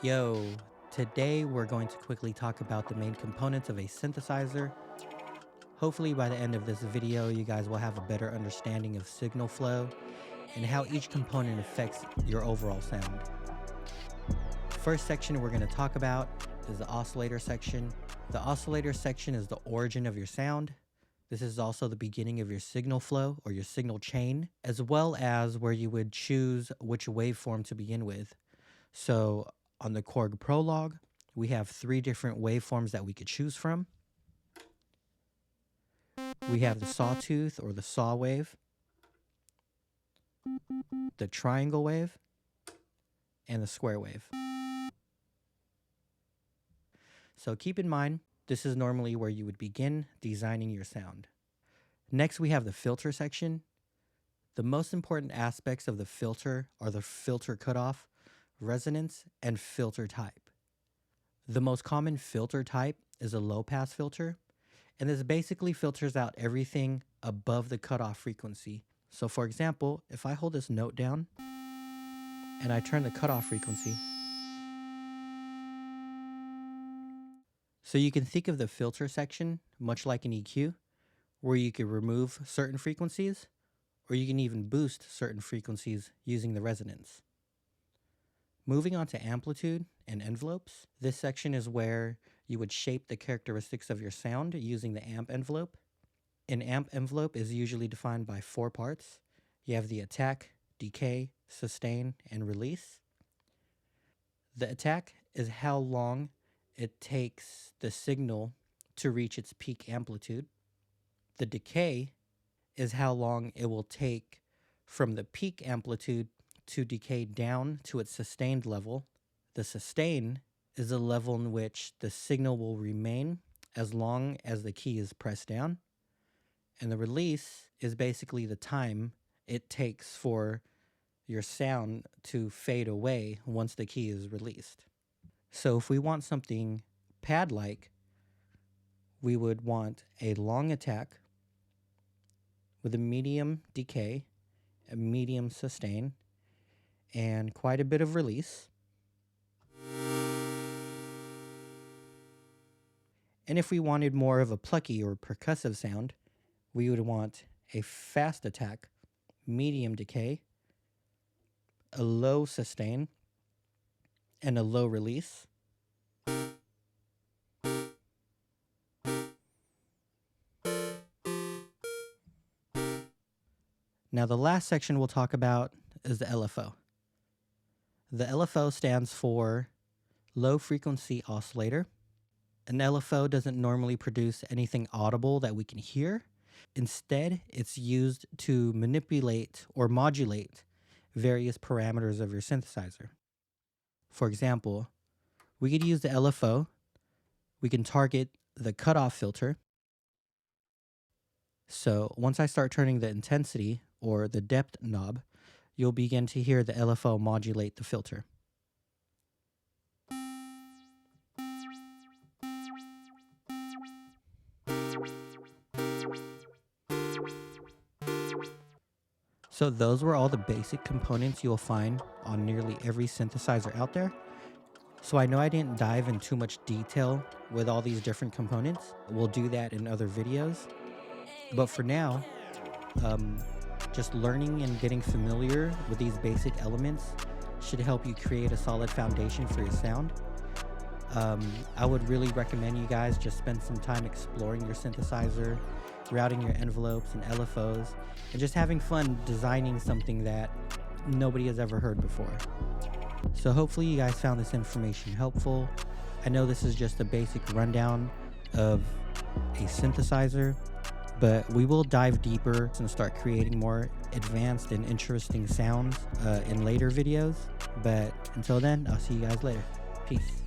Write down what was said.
Yo, today we're going to quickly talk about the main components of a synthesizer. Hopefully by the end of this video, you guys will have a better understanding of signal flow and how each component affects your overall sound. First section we're going to talk about is the oscillator section. The oscillator section is the origin of your sound. This is also the beginning of your signal flow or your signal chain, as well as where you would choose which waveform to begin with. So on the Korg Prologue, we have 3 different waveforms that we could choose from. We have the sawtooth or the saw wave, the triangle wave, and the square wave. So keep in mind, this is normally where you would begin designing your sound. Next, we have the filter section. The most important aspects of the filter are the filter cutoff, resonance, and filter type. The most common filter type is a low-pass filter, and this basically filters out everything above the cutoff frequency. So for example, if I hold this note down and I turn the cutoff frequency, so you can think of the filter section much like an EQ, where you can remove certain frequencies, or you can even boost certain frequencies using the resonance. Moving on to amplitude and envelopes, this section is where you would shape the characteristics of your sound using the amp envelope. An amp envelope is usually defined by 4 parts. You have the attack, decay, sustain, and release. The attack is how long it takes the signal to reach its peak amplitude. The decay is how long it will take from the peak amplitude to decay down to its sustained level. The sustain is the level in which the signal will remain as long as the key is pressed down. And the release is basically the time it takes for your sound to fade away once the key is released. So if we want something pad-like, we would want a long attack with a medium decay, a medium sustain, and quite a bit of release. And if we wanted more of a plucky or percussive sound, we would want a fast attack, medium decay, a low sustain, and a low release. Now the last section we'll talk about is the LFO. The LFO stands for low frequency oscillator. An LFO doesn't normally produce anything audible that we can hear. Instead, it's used to manipulate or modulate various parameters of your synthesizer. For example, we could use the LFO. We can target the cutoff filter. So once I start turning the intensity or the depth knob, you'll begin to hear the LFO modulate the filter. So those were all the basic components you'll find on nearly every synthesizer out there. So I know I didn't dive in too much detail with all these different components. We'll do that in other videos. But for now, just learning and getting familiar with these basic elements should help you create a solid foundation for your sound. I would really recommend you guys just spend some time exploring your synthesizer, routing your envelopes and LFOs, and just having fun designing something that nobody has ever heard before. So hopefully you guys found this information helpful. I know this is just a basic rundown of a synthesizer, but we will dive deeper and start creating more advanced and interesting sounds in later videos. But until then, I'll see you guys later. Peace.